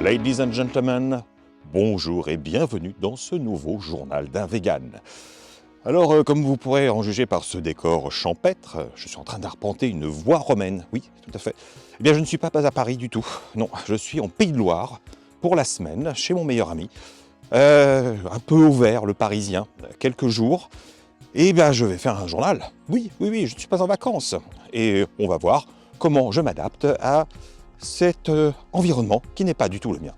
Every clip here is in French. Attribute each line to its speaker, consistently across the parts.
Speaker 1: Ladies and gentlemen, bonjour et bienvenue dans ce nouveau journal d'un vegan. Alors, comme vous pourrez en juger par ce décor champêtre, je suis en train d'arpenter une voie romaine, oui, tout à fait. Eh bien, je ne suis pas à Paris du tout, non, je suis en Pays de Loire, pour la semaine, chez mon meilleur ami, un peu au vert, le Parisien, quelques jours, et bien, je vais faire un journal. Oui, je ne suis pas en vacances, et on va voir comment je m'adapte à cet environnement qui n'est pas du tout le mien.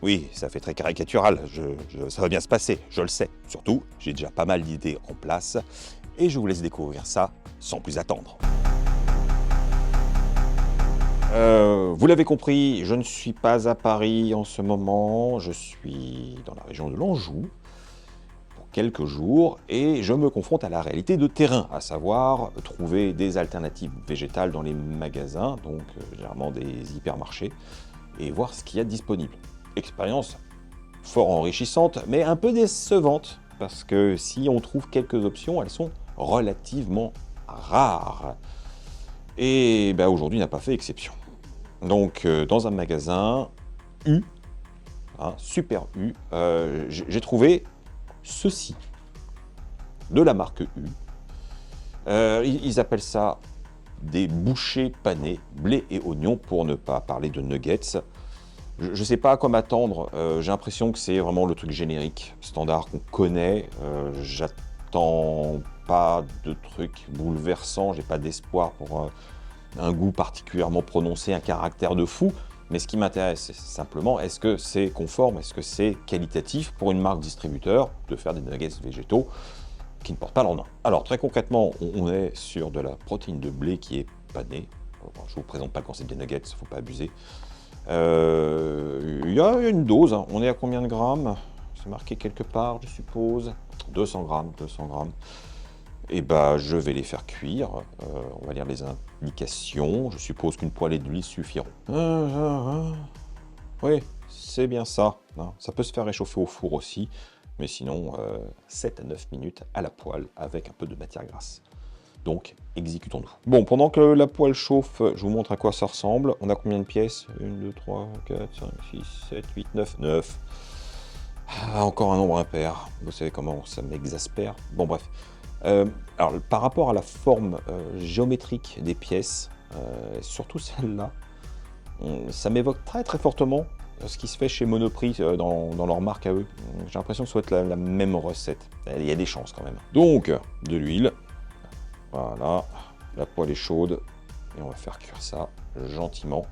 Speaker 1: Oui, ça fait très caricatural, ça va bien se passer, je le sais. Surtout, j'ai déjà pas mal d'idées en place et je vous laisse découvrir ça sans plus attendre. Vous l'avez compris, je ne suis pas à Paris en ce moment, je suis dans la région de l'Anjou pour quelques jours et je me confronte à la réalité de terrain, à savoir trouver des alternatives végétales dans les magasins, donc généralement des hypermarchés, et voir ce qu'il y a de disponible. Expérience fort enrichissante, mais un peu décevante, parce que si on trouve quelques options, elles sont relativement rares. Et ben, aujourd'hui n'a pas fait exception. Donc dans un magasin U, super U, j'ai trouvé ceci, de la marque U. Ils appellent ça des bouchées panées, blé et oignon, pour ne pas parler de nuggets. Je ne sais pas à quoi m'attendre, j'ai l'impression que c'est vraiment le truc générique, standard qu'on connaît. J'attends pas de trucs bouleversants, j'ai pas d'espoir pour un goût particulièrement prononcé, un caractère de fou. Mais ce qui m'intéresse, c'est simplement, est-ce que c'est conforme, est-ce que c'est qualitatif pour une marque distributeur de faire des nuggets végétaux qui ne portent pas leur nom. Alors très concrètement, on est sur de la protéine de blé qui est panée. Alors, je ne vous présente pas le concept des nuggets, il ne faut pas abuser. Il y a une dose, hein. On est à combien de grammes? C'est marqué quelque part, je suppose. 200 grammes. Et bah, je vais les faire cuire. On va lire les indications. Je suppose qu'une poêlée d'huile suffiront. Oui, c'est bien ça. Ça peut se faire réchauffer au four aussi. Mais sinon, 7 à 9 minutes à la poêle avec un peu de matière grasse. Donc, exécutons-nous. Bon, pendant que la poêle chauffe, je vous montre à quoi ça ressemble. On a combien de pièces? 1, 2, 3, 4, 5, 6, 7, 8, 9, 9. Ah, encore un nombre impair. Vous savez comment ça m'exaspère. Bon, bref. Alors, par rapport à la forme géométrique des pièces, surtout celle-là, ça m'évoque très très fortement ce qui se fait chez Monoprix dans leur marque à eux. J'ai l'impression que ça doit être la même recette. Il y a des chances quand même. Donc, de l'huile. Voilà, la poêle est chaude et on va faire cuire ça gentiment.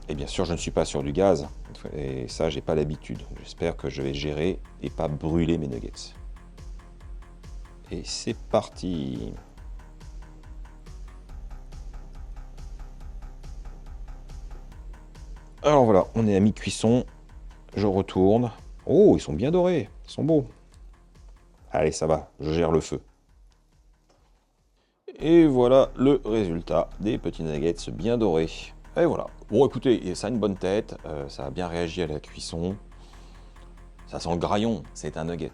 Speaker 1: Et bien sûr, je ne suis pas sur du gaz et ça, j'ai pas l'habitude. J'espère que je vais gérer et pas brûler mes nuggets. Et c'est parti. Alors voilà, on est à mi-cuisson. Je retourne. Oh, ils sont bien dorés, ils sont beaux. Allez, ça va, je gère le feu. Et voilà le résultat des petits nuggets bien dorés. Et voilà. Bon, écoutez, ça a une bonne tête, ça a bien réagi à la cuisson. Ça sent le graillon, c'est un nugget.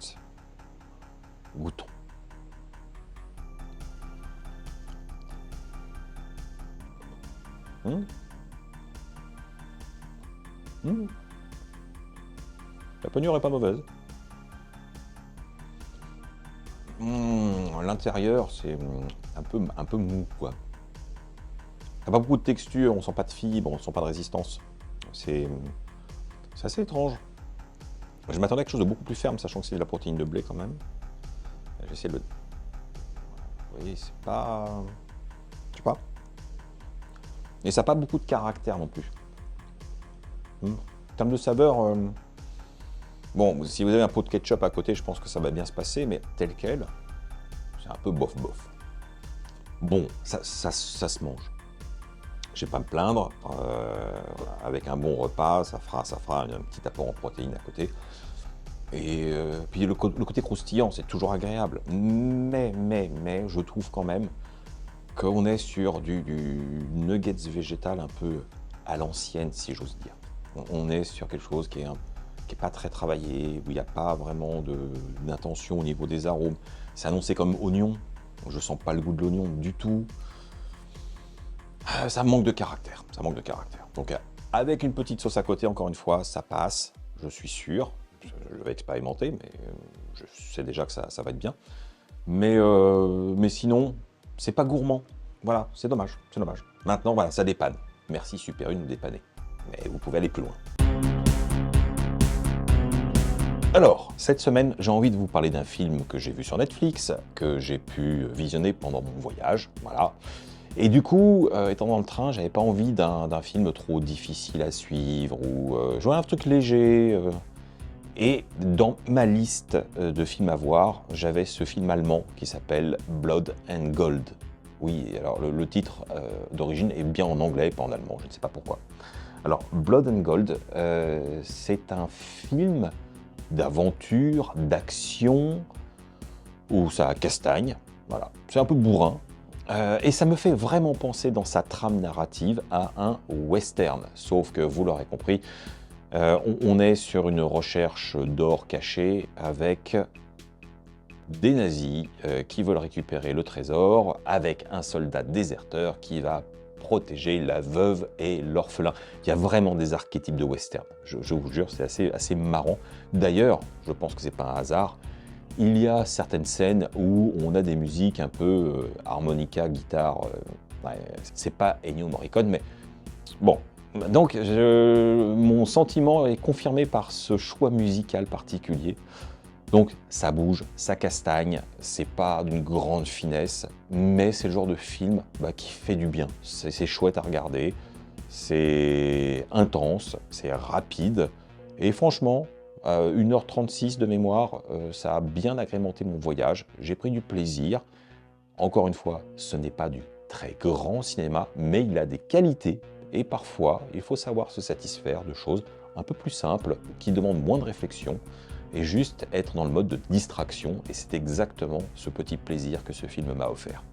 Speaker 1: Goûtons. La panure est pas mauvaise. L'intérieur, c'est un peu mou, quoi. Il n'y a pas beaucoup de texture, on sent pas de fibre, on sent pas de résistance. C'est assez étrange. Je m'attendais à quelque chose de beaucoup plus ferme, sachant que c'est de la protéine de blé quand même. J'essaie de le... Vous voyez, c'est pas... Je sais pas. Et ça n'a pas beaucoup de caractère non plus. En termes de saveur... Bon, si vous avez un pot de ketchup à côté, je pense que ça va bien se passer, mais tel quel, c'est un peu bof-bof. Bon, ça se mange. Je vais pas me plaindre, avec un bon repas, ça fera un petit apport en protéines à côté. Et puis le côté croustillant, c'est toujours agréable. Mais, je trouve quand même qu'on est sur du nuggets végétal un peu à l'ancienne, si j'ose dire. On est sur quelque chose qui est pas très travaillé, où il n'y a pas vraiment d'intention au niveau des arômes. C'est annoncé comme oignon, je sens pas le goût de l'oignon du tout. Ça manque de caractère, Donc Avec une petite sauce à côté, encore une fois, ça passe, je suis sûr. Je vais expérimenter, mais je sais déjà que ça va être bien. Mais sinon, c'est pas gourmand. Voilà, c'est dommage, c'est dommage. Maintenant, voilà, ça dépanne. Merci Super U de nous dépanner. Mais vous pouvez aller plus loin. Alors, cette semaine, j'ai envie de vous parler d'un film que j'ai vu sur Netflix, que j'ai pu visionner pendant mon voyage, voilà. Et du coup, étant dans le train, j'avais pas envie d'un film trop difficile à suivre, ou je voulais un truc léger. Et dans ma liste de films à voir, j'avais ce film allemand qui s'appelle Blood and Gold. Oui, alors le titre d'origine est bien en anglais, pas en allemand, je ne sais pas pourquoi. Alors, Blood and Gold, c'est un film d'aventure, d'action, où ça castagne, voilà. C'est un peu bourrin, et ça me fait vraiment penser dans sa trame narrative à un western, sauf que vous l'aurez compris, on est sur une recherche d'or caché avec des nazis qui veulent récupérer le trésor, avec un soldat déserteur qui va protéger la veuve et l'orphelin. Il y a vraiment des archétypes de western, je vous jure, c'est assez marrant. D'ailleurs, je pense que c'est pas un hasard, il y a certaines scènes où on a des musiques un peu harmonica, guitare, ouais, c'est pas Ennio Morricone, mais bon. Donc, mon sentiment est confirmé par ce choix musical particulier. Donc, ça bouge, ça castagne, c'est pas d'une grande finesse, mais c'est le genre de film qui fait du bien. C'est chouette à regarder, c'est intense, c'est rapide, et franchement, 1h36 de mémoire, ça a bien agrémenté mon voyage, j'ai pris du plaisir. Encore une fois, ce n'est pas du très grand cinéma, mais il a des qualités, et parfois, il faut savoir se satisfaire de choses un peu plus simples, qui demandent moins de réflexion, et juste être dans le mode de distraction, et c'est exactement ce petit plaisir que ce film m'a offert.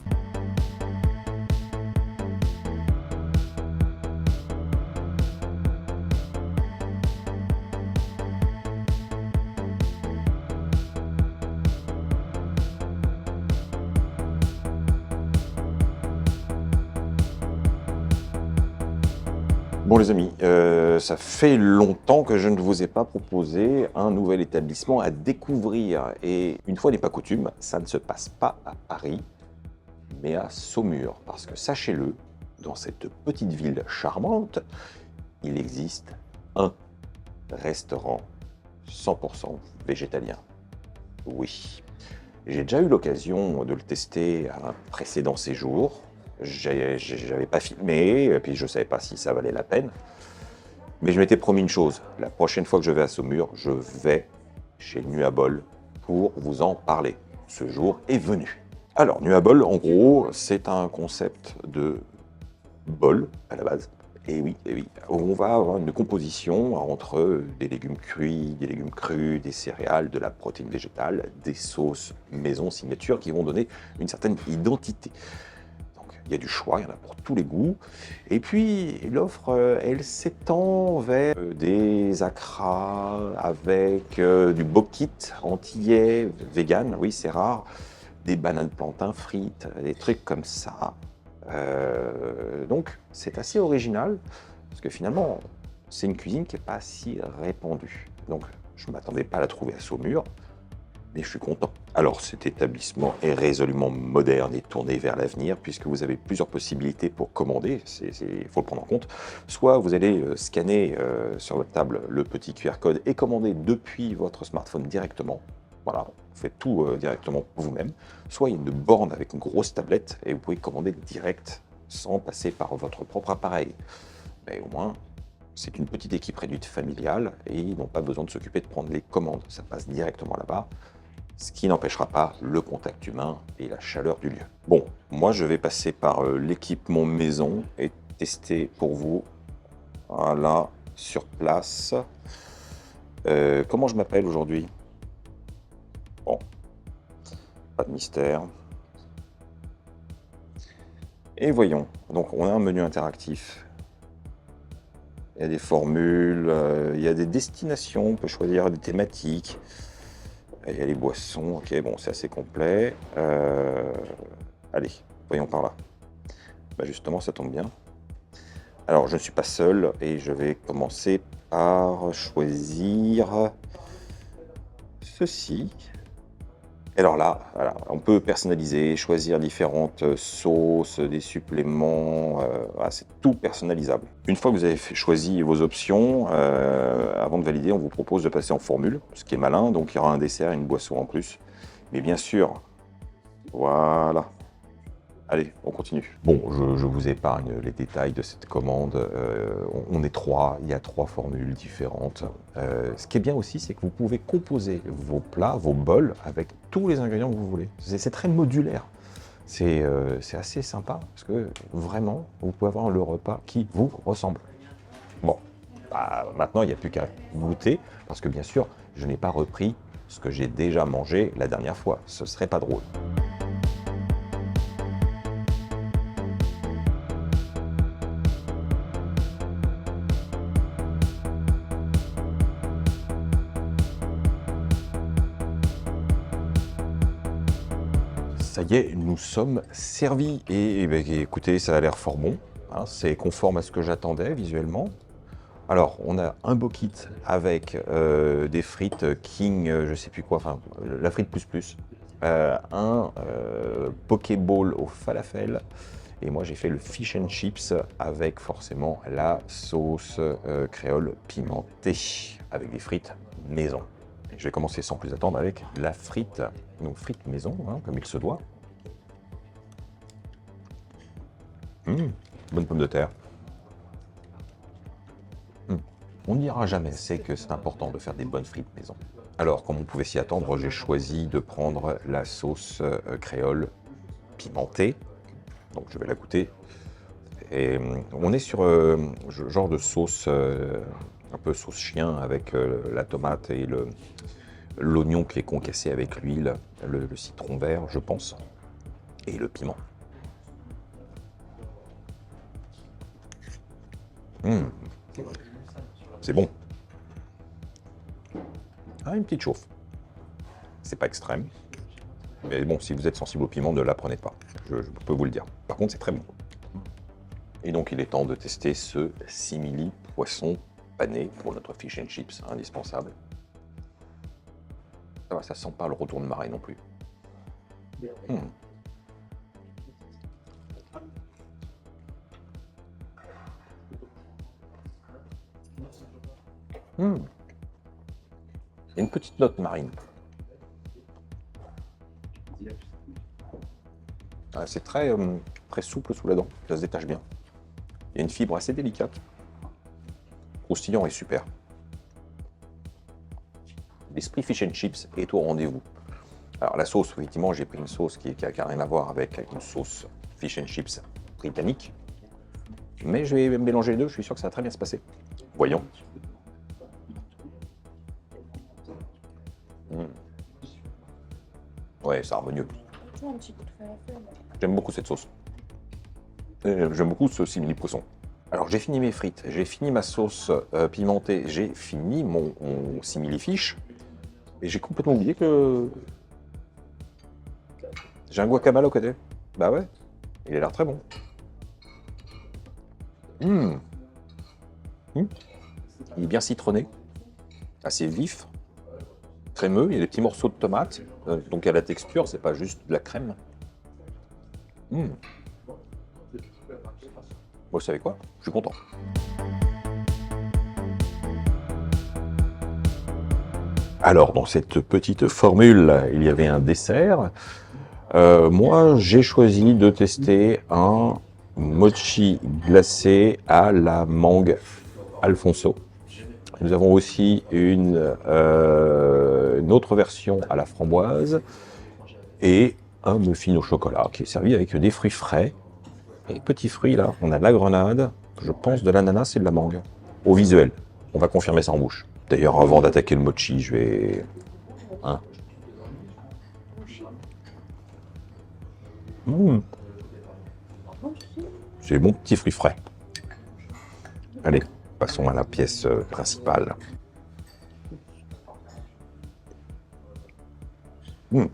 Speaker 1: Bon les amis, ça fait longtemps que je ne vous ai pas proposé un nouvel établissement à découvrir. Et une fois n'est pas coutume, ça ne se passe pas à Paris, mais à Saumur. Parce que sachez-le, dans cette petite ville charmante, il existe un restaurant 100% végétalien. Oui, j'ai déjà eu l'occasion de le tester à un précédent séjour. J'avais pas filmé, et puis je savais pas si ça valait la peine. Mais je m'étais promis une chose, la prochaine fois que je vais à Saumur, je vais chez Nuabol pour vous en parler. Ce jour est venu. Alors, Nuabol, en gros, c'est un concept de bol à la base. Et oui, on va avoir une composition entre des légumes cuits, des légumes crus, des céréales, de la protéine végétale, des sauces maison signature qui vont donner une certaine identité. Il y a du choix, il y en a pour tous les goûts. Et puis, l'offre, elle s'étend vers des acras avec du bokit antillais, vegan, oui, c'est rare, des bananes plantains frites, des trucs comme ça. Donc, c'est assez original, parce que finalement, c'est une cuisine qui n'est pas si répandue. Donc, je ne m'attendais pas à la trouver à Saumur, mais je suis content. Alors, cet établissement est résolument moderne et tourné vers l'avenir, puisque vous avez plusieurs possibilités pour commander, il faut le prendre en compte. Soit vous allez scanner sur votre table le petit QR code et commander depuis votre smartphone directement. Voilà, vous faites tout directement vous-même. Soit il y a une borne avec une grosse tablette et vous pouvez commander direct sans passer par votre propre appareil. Mais au moins, c'est une petite équipe réduite familiale et ils n'ont pas besoin de s'occuper de prendre les commandes. Ça passe directement là-bas. Ce qui n'empêchera pas le contact humain et la chaleur du lieu. Bon, moi je vais passer par l'équipement maison et tester pour vous, voilà, sur place. Comment je m'appelle aujourd'hui? Bon, pas de mystère. Et voyons, donc on a un menu interactif. Il y a des formules, il y a des destinations, on peut choisir des thématiques. Il y a les boissons, ok, bon, c'est assez complet. Allez, voyons par là. Justement, ça tombe bien. Alors, je ne suis pas seul et je vais commencer par choisir ceci. Et alors là, voilà, on peut personnaliser, choisir différentes sauces, des suppléments, voilà, c'est tout personnalisable. Une fois que vous avez choisi vos options, avant de valider, on vous propose de passer en formule, ce qui est malin, donc il y aura un dessert et une boisson en plus. Mais bien sûr, voilà. Allez, on continue. Bon, je vous épargne les détails de cette commande. On est trois, il y a 3 formules différentes. Ce qui est bien aussi, c'est que vous pouvez composer vos plats, vos bols, avec tous les ingrédients que vous voulez. C'est très modulaire. C'est assez sympa, parce que vraiment, vous pouvez avoir le repas qui vous ressemble. Bon, bah, maintenant, il n'y a plus qu'à goûter, parce que bien sûr, je n'ai pas repris ce que j'ai déjà mangé la dernière fois. Ce serait pas drôle. Ça y est, nous sommes servis. Et ben, écoutez, ça a l'air fort bon. Hein, c'est conforme à ce que j'attendais visuellement. Alors, on a un beau kit avec des frites King, je sais plus quoi, enfin, la frite plus plus. Un Pokéball au falafel. Et moi, j'ai fait le fish and chips avec forcément la sauce créole pimentée, avec des frites maison. Et je vais commencer sans plus attendre avec la frite, donc frite maison, hein, comme il se doit. Bonne pomme de terre. On ne dira jamais assez que c'est important de faire des bonnes frites maison. Alors, comme on pouvait s'y attendre, j'ai choisi de prendre la sauce créole pimentée. Donc, je vais la goûter. Et on est sur genre de sauce, un peu sauce chien, avec la tomate et l'oignon qui est concassé avec l'huile, le citron vert, je pense, et le piment. C'est bon. Ah, une petite chauffe. C'est pas extrême. Mais bon, si vous êtes sensible au piment, ne la prenez pas. Je peux vous le dire. Par contre, c'est très bon. Et donc, il est temps de tester ce simili poisson pané pour notre fish and chips indispensable. Ça va, ça sent pas le retour de marée non plus. Il y a une petite note marine. Ah, c'est très, très souple sous la dent, ça se détache bien. Il y a une fibre assez délicate. Croustillant et super. L'esprit fish and chips est au rendez-vous. Alors la sauce, effectivement, j'ai pris une sauce qui n'a rien à voir avec une sauce fish and chips britannique. Mais je vais mélanger les deux, je suis sûr que ça va très bien se passer. Voyons. Ouais, c'est harmonieux. J'aime beaucoup cette sauce. J'aime beaucoup ce simili poisson. Alors j'ai fini mes frites, j'ai fini ma sauce pimentée, j'ai fini mon simili fish. Et j'ai complètement oublié que j'ai un guacamole au côté. Bah ouais, il a l'air très bon. Il est bien citronné, assez vif, crémeux, il y a des petits morceaux de tomates, donc il y a la texture, c'est pas juste de la crème. Bon, vous savez quoi? Je suis content. Alors, dans cette petite formule, il y avait un dessert. Moi, j'ai choisi de tester un mochi glacé à la mangue Alfonso. Nous avons aussi une autre version à la framboise et un muffin au chocolat qui est servi avec des fruits frais. Et petits fruits là, on a de la grenade, je pense de l'ananas et de la mangue. Au visuel, on va confirmer ça en bouche. D'ailleurs, avant d'attaquer le mochi, je vais... Hein. C'est bon petit fruit frais. Allez, passons à la pièce principale. Ah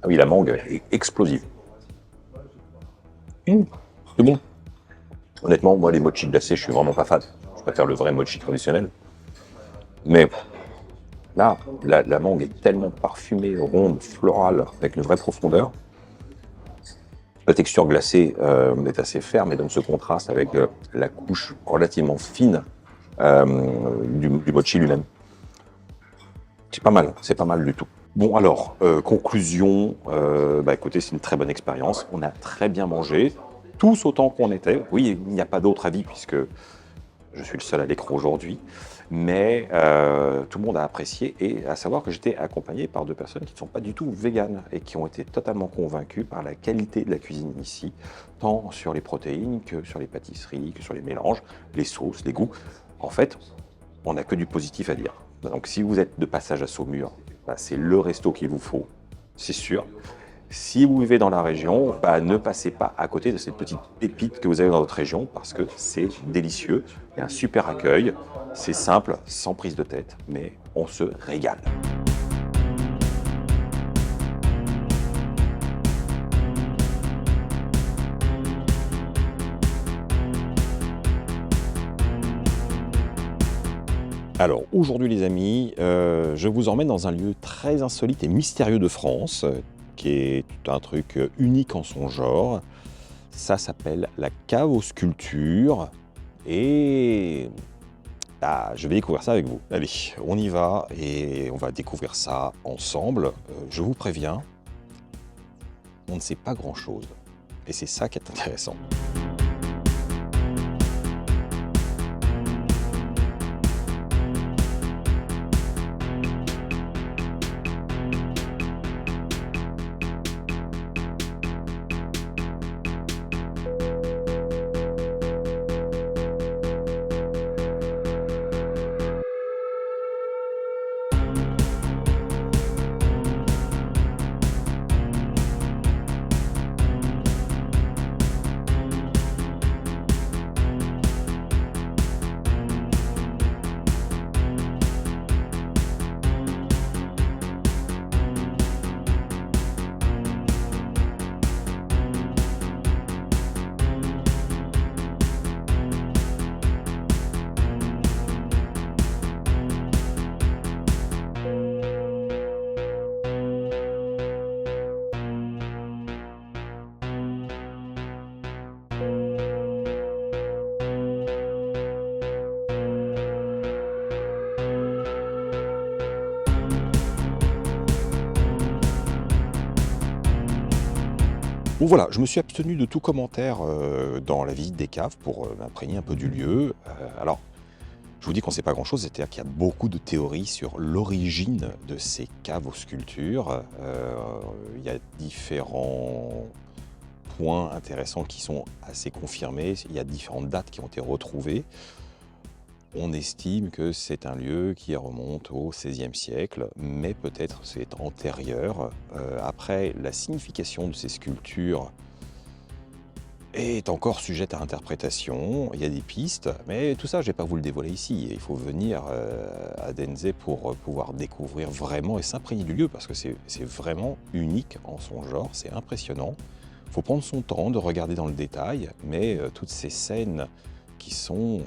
Speaker 1: oui, la mangue est explosive. C'est bon. Honnêtement, moi, les mochis glacés, je suis vraiment pas fan. Je préfère le vrai mochi traditionnel. Mais là, la mangue est tellement parfumée, ronde, florale, avec une vraie profondeur. La texture glacée est assez ferme et donne ce contraste avec la couche relativement fine du mochi lui-même. C'est pas mal du tout. Bon alors, conclusion, écoutez, c'est une très bonne expérience. On a très bien mangé, tous autant qu'on était. Oui, il n'y a pas d'autre avis puisque je suis le seul à l'écran aujourd'hui. Mais tout le monde a apprécié et à savoir que j'étais accompagné par 2 personnes qui ne sont pas du tout véganes et qui ont été totalement convaincues par la qualité de la cuisine ici, tant sur les protéines que sur les pâtisseries, que sur les mélanges, les sauces, les goûts. En fait, on n'a que du positif à dire. Donc si vous êtes de passage à Saumur, c'est le resto qu'il vous faut, c'est sûr. Si vous vivez dans la région, ne passez pas à côté de cette petite pépite que vous avez dans votre région parce que c'est délicieux. Il y a un super accueil, c'est simple, sans prise de tête, mais on se régale. Alors aujourd'hui les amis, je vous emmène dans un lieu très insolite et mystérieux de France, qui est un truc unique en son genre. Ça s'appelle la cave aux sculptures et je vais découvrir ça avec vous. Allez, on y va et on va découvrir ça ensemble. Je vous préviens, on ne sait pas grand-chose et c'est ça qui est intéressant. Bon voilà, je me suis abstenu de tout commentaire dans la visite des caves pour m'imprégner un peu du lieu. Alors, je vous dis qu'on ne sait pas grand-chose, c'est-à-dire qu'il y a beaucoup de théories sur l'origine de ces caves aux sculptures. Il y a différents points intéressants qui sont assez confirmés, il y a différentes dates qui ont été retrouvées. On estime que c'est un lieu qui remonte au XVIe siècle, mais peut-être c'est antérieur. Après, la signification de ces sculptures est encore sujette à interprétation. Il y a des pistes, mais tout ça, je ne vais pas vous le dévoiler ici. Il faut venir à Denze pour pouvoir découvrir vraiment et s'imprégner du lieu, parce que c'est vraiment unique en son genre, c'est impressionnant. Il faut prendre son temps de regarder dans le détail, mais toutes ces scènes qui sont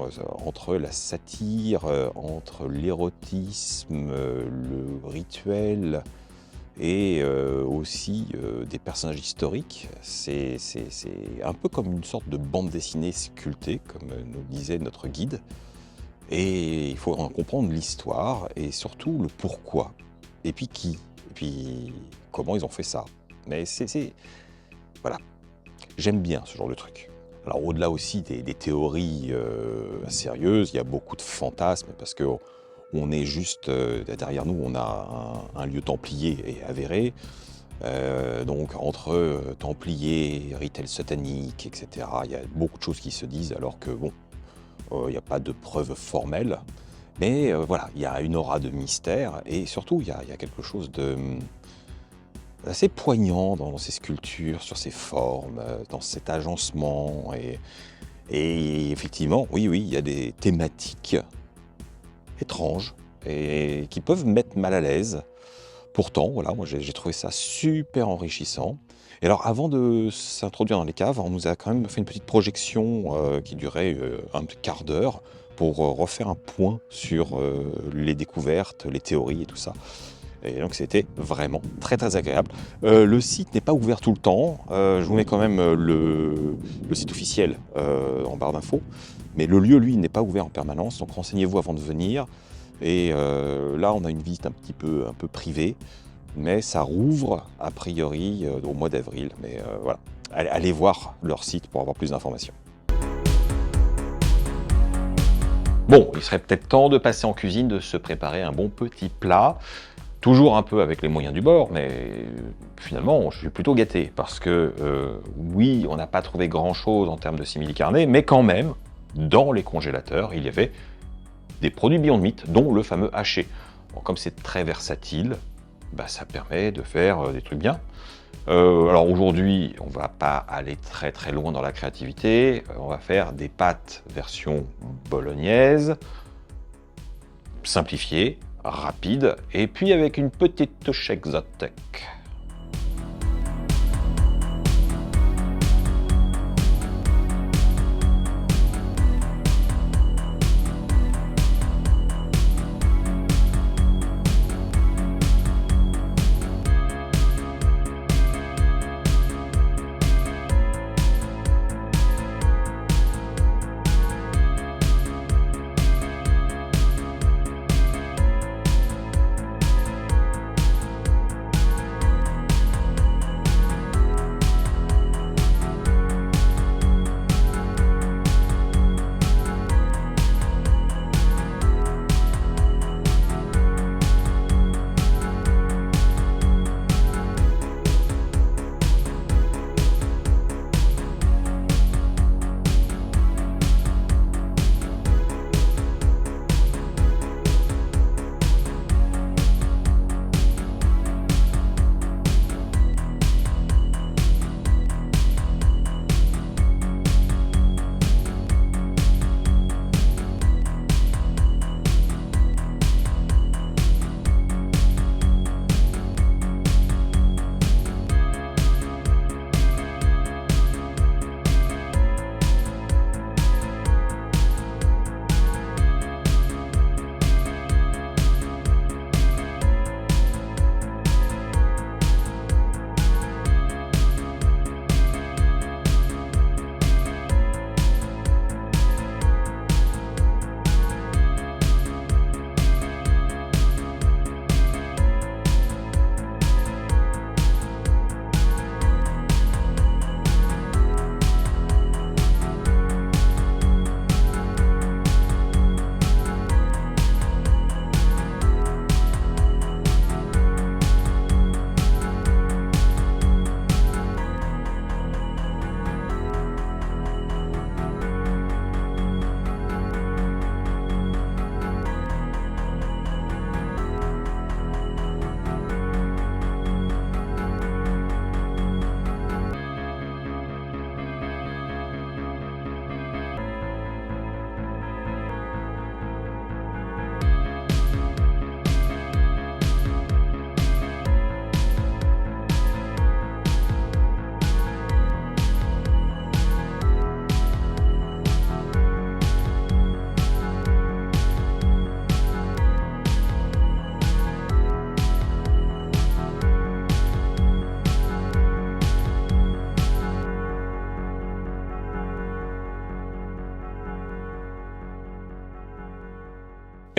Speaker 1: entre la satire, entre l'érotisme, le rituel et aussi des personnages historiques. C'est un peu comme une sorte de bande dessinée sculptée, comme nous disait notre guide. Et il faut en comprendre l'histoire et surtout le pourquoi. Et puis qui. Et puis comment ils ont fait ça. Mais voilà. J'aime bien ce genre de truc. Alors au-delà aussi des théories sérieuses, il y a beaucoup de fantasmes parce qu'on est juste derrière nous, on a un lieu templier et avéré. Donc entre templiers, rituels sataniques, etc., il y a beaucoup de choses qui se disent alors que bon, il n'y a pas de preuves formelles. Mais voilà, il y a une aura de mystère et surtout il y a quelque chose de assez poignant dans ces sculptures, sur ces formes, dans cet agencement. Et effectivement, oui, il y a des thématiques étranges et qui peuvent me mettre mal à l'aise. Pourtant, voilà, moi j'ai trouvé ça super enrichissant. Et alors, avant de s'introduire dans les caves, on nous a quand même fait une petite projection qui durait un petit quart d'heure pour refaire un point sur les découvertes, les théories et tout ça. Et donc c'était vraiment très très agréable. Le site n'est pas ouvert tout le temps. Je vous mets quand même le site officiel en barre d'infos. Mais le lieu, lui, n'est pas ouvert en permanence. Donc renseignez-vous avant de venir. Et là, on a une visite un peu privée. Mais ça rouvre a priori au mois d'avril. Mais voilà, allez voir leur site pour avoir plus d'informations. Bon, il serait peut-être temps de passer en cuisine, de se préparer un bon petit plat. Toujours un peu avec les moyens du bord, mais finalement, je suis plutôt gâté. Parce que, oui, on n'a pas trouvé grand-chose en termes de simili-carne, mais quand même, dans les congélateurs, il y avait des produits Beyond Meat, dont le fameux haché. Bon, comme c'est très versatile, bah, ça permet de faire des trucs bien. Alors aujourd'hui, on va pas aller très très loin dans la créativité. On va faire des pâtes version bolognaise, simplifiées, rapide, et puis avec une petite touche exotique.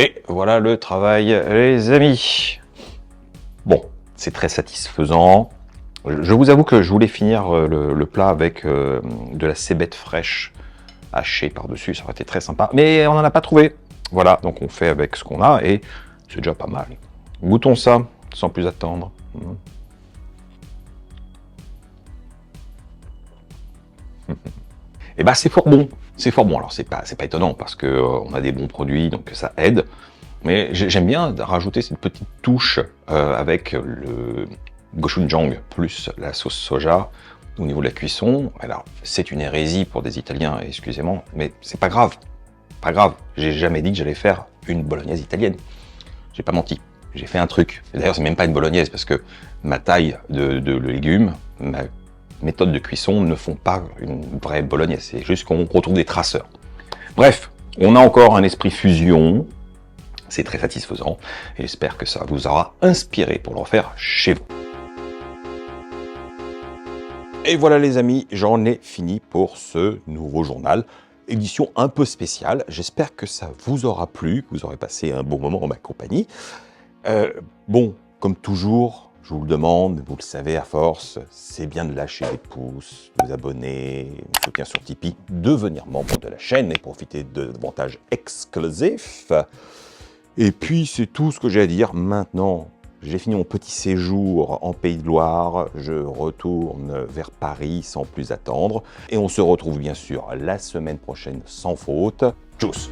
Speaker 1: Et voilà le travail, les amis. Bon, c'est très satisfaisant. Je vous avoue que je voulais finir le plat avec de la cébette fraîche hachée par-dessus, ça aurait été très sympa. Mais on n'en a pas trouvé. Voilà, donc on fait avec ce qu'on a et c'est déjà pas mal. Goûtons ça, sans plus attendre. Et bah c'est fort bon. C'est fort bon. Alors c'est pas étonnant parce que on a des bons produits, donc ça aide. Mais j'aime bien rajouter cette petite touche avec le gochujang plus la sauce soja au niveau de la cuisson. Alors c'est une hérésie pour des Italiens, excusez-moi, mais c'est pas grave. Pas grave. J'ai jamais dit que j'allais faire une bolognaise italienne. J'ai pas menti. J'ai fait un truc. D'ailleurs c'est même pas une bolognaise parce que ma taille de légumes, ma méthodes de cuisson ne font pas une vraie bolognaise, c'est juste qu'on retrouve des traceurs. Bref, on a encore un esprit fusion, c'est très satisfaisant, et j'espère que ça vous aura inspiré pour le refaire chez vous. Et voilà les amis, j'en ai fini pour ce nouveau journal. Édition un peu spéciale, j'espère que ça vous aura plu, que vous aurez passé un bon moment en ma compagnie. Bon, comme toujours, je vous le demande, vous le savez à force, c'est bien de lâcher des pouces, de vous abonner, me soutenir sur Tipeee, devenir membre de la chaîne et profiter d'avantages exclusifs. Et puis c'est tout ce que j'ai à dire. Maintenant, j'ai fini mon petit séjour en Pays de Loire, je retourne vers Paris sans plus attendre. Et on se retrouve bien sûr la semaine prochaine sans faute. Tchuss!